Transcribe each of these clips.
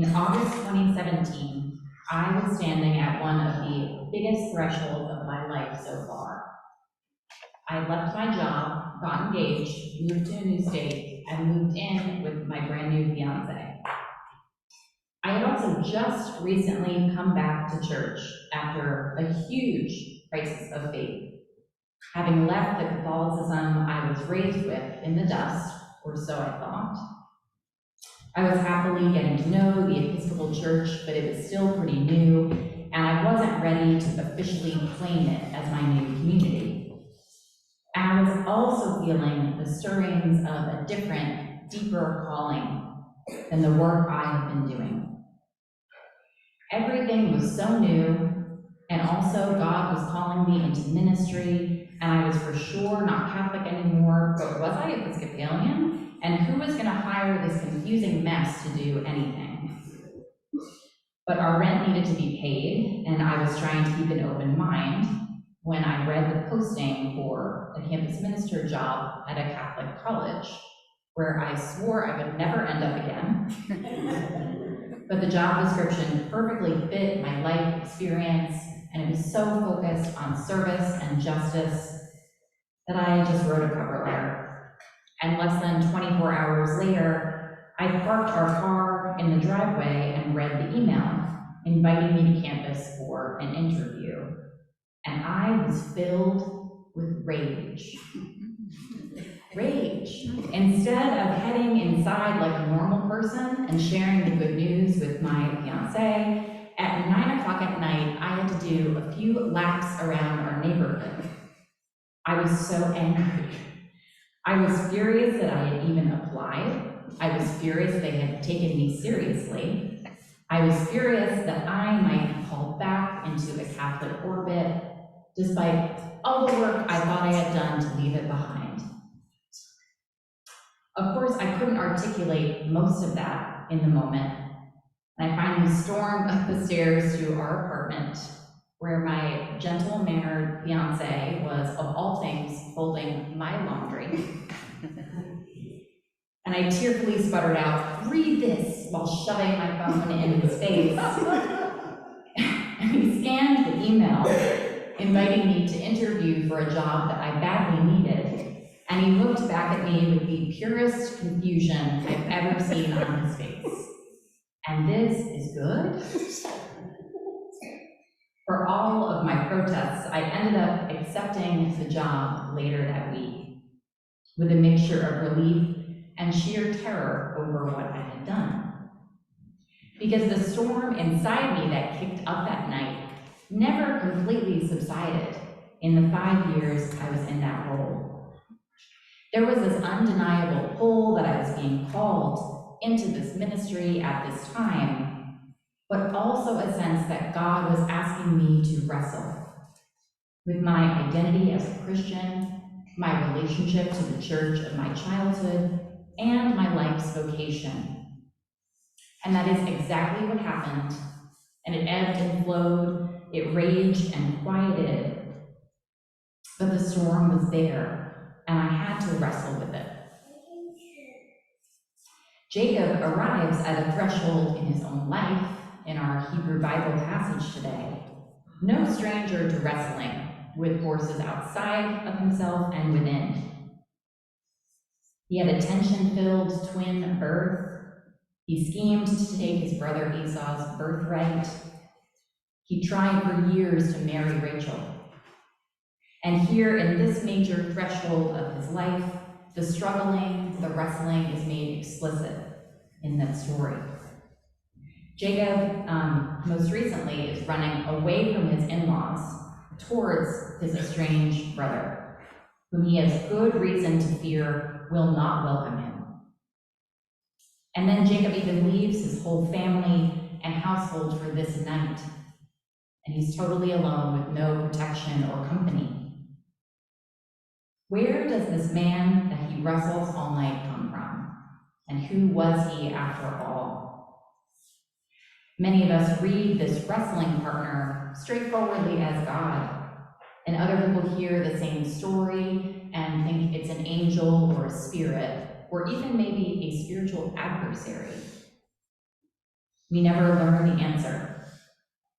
In August 2017, I was standing at one of the biggest thresholds of my life so far. I had left my job, got engaged, moved to a new state, and moved in with my brand new fiance. I had also just recently come back to church after a huge crisis of faith, having left the Catholicism I was raised with in the dust, or so I thought. I was happily getting to know the Episcopal Church, but it was still pretty new, and I wasn't ready to officially claim it as my new community. And I was also feeling the stirrings of a different, deeper calling than the work I had been doing. Everything was so new, and also God was calling me into ministry, and I was for sure not Catholic anymore, but was I Episcopalian? And who was going to hire this confusing mess to do anything? But our rent needed to be paid, and I was trying to keep an open mind when I read the posting for a campus minister job at a Catholic college, where I swore I would never end up again. But the job description perfectly fit my life experience, and it was so focused on service and justice that I just wrote a cover letter. And less than 24 hours later, I parked our car in the driveway and read the email, inviting me to campus for an interview. And I was filled with rage. Rage. Instead of heading inside like a normal person and sharing the good news with my fiance, at 9 o'clock at night, I had to do a few laps around our neighborhood. I was so angry. I was furious that I had even applied. I was furious they had taken me seriously. I was furious that I might be called back into a Catholic orbit, despite all the work I thought I had done to leave it behind. Of course, I couldn't articulate most of that in the moment, and I finally stormed up the stairs to our apartment, where my gentle-mannered fiance was, of all things, folding my laundry. And I tearfully sputtered out, "Read this," while shoving my phone in his face. And he scanned the email, inviting me to interview for a job that I badly needed, and he looked back at me with the purest confusion I've ever seen on his face. "And this is good?" For all of my protests, I ended up accepting the job later that week, with a mixture of relief and sheer terror over what I had done. Because the storm inside me that kicked up that night never completely subsided in the 5 years I was in that role. There was this undeniable pull that I was being called into this ministry at this time, but also a sense that God was asking me to wrestle with my identity as a Christian, my relationship to the church of my childhood, and my life's vocation. And that is exactly what happened, and it ebbed and flowed, it raged and quieted, but the storm was there, and I had to wrestle with it. Jacob arrives at a threshold in his own life in our Hebrew Bible passage today, no stranger to wrestling with forces outside of himself and within. He had a tension-filled twin birth. He schemed to take his brother Esau's birthright. He tried for years to marry Rachel. And here in this major threshold of his life, the struggling, the wrestling is made explicit in that story. Jacob, most recently, is running away from his in-laws towards his estranged brother, whom he has good reason to fear will not welcome him. And then Jacob even leaves his whole family and household for this night, and he's totally alone with no protection or company. Where does this man that he wrestles all night come from? And who was he after all? Many of us read this wrestling partner straightforwardly as God, and other people hear the same story and think it's an angel or a spirit, or even maybe a spiritual adversary. We never learn the answer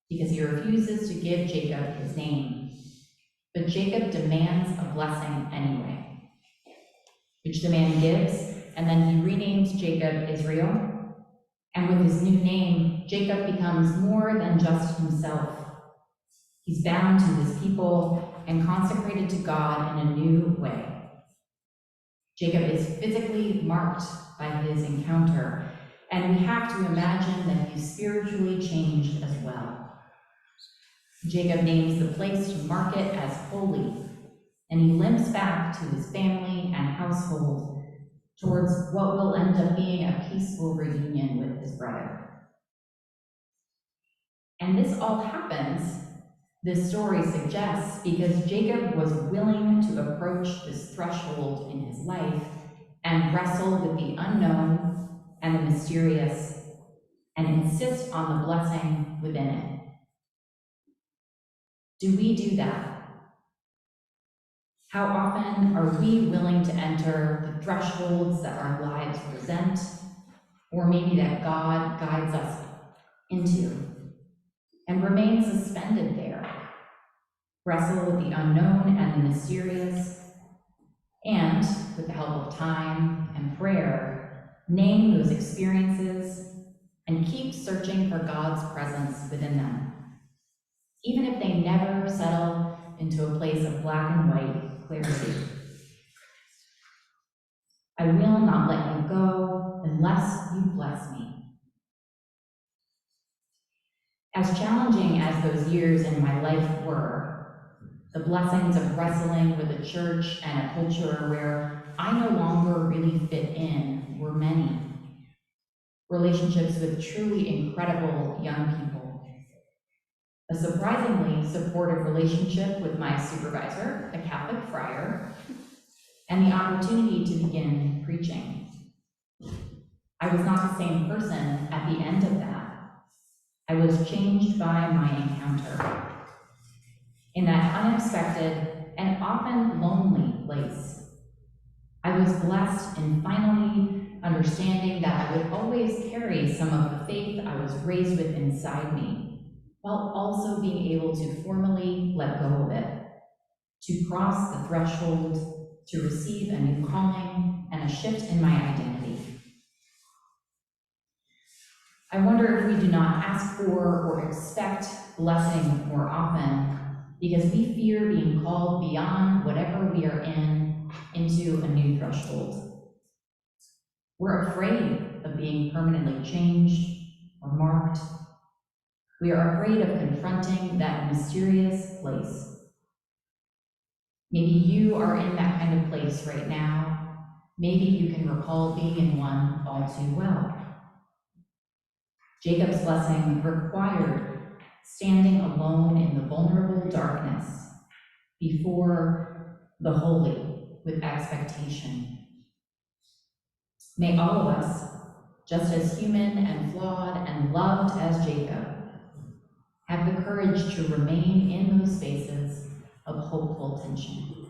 because he refuses to give Jacob his name. But Jacob demands a blessing anyway, which the man gives, and then he renames Jacob Israel. And with his new name, Jacob becomes more than just himself. He's bound to his people and consecrated to God in a new way. Jacob is physically marked by his encounter, and we have to imagine that he's spiritually changed as well. Jacob names the place to mark it as holy, and he limps back to his family and household towards what will end up being a peaceful reunion with his brother. And this all happens, this story suggests, because Jacob was willing to approach this threshold in his life and wrestle with the unknown and the mysterious and insist on the blessing within it. Do we do that? How often are we willing to enter the thresholds that our lives present, or maybe that God guides us into, and remain suspended there, wrestle with the unknown and the mysterious, and, with the help of time and prayer, name those experiences and keep searching for God's presence within them, even if they never settle into a place of black and white clarity. I will not let you go unless you bless me. As challenging as those years in my life were, the blessings of wrestling with a church and a culture where I no longer really fit in were many. Relationships with truly incredible young people. A surprisingly supportive relationship with my supervisor, a Catholic friar, and the opportunity to begin preaching. I was not the same person at the end of that. I was changed by my encounter. In that unexpected and often lonely place, I was blessed in finally understanding that I would always carry some of the faith I was raised with inside me, while also being able to formally let go of it, to cross the threshold, to receive a new calling and a shift in my identity. I wonder if we do not ask for or expect blessing more often because we fear being called beyond whatever we are in into a new threshold. We're afraid of being permanently changed or marked. We are afraid of confronting that mysterious place. Maybe you are in that kind of place right now. Maybe you can recall being in one all too well. Jacob's blessing required standing alone in the vulnerable darkness before the holy with expectation. May all of us, just as human and flawed and loved as Jacob, have the courage to remain in those spaces of hopeful tension.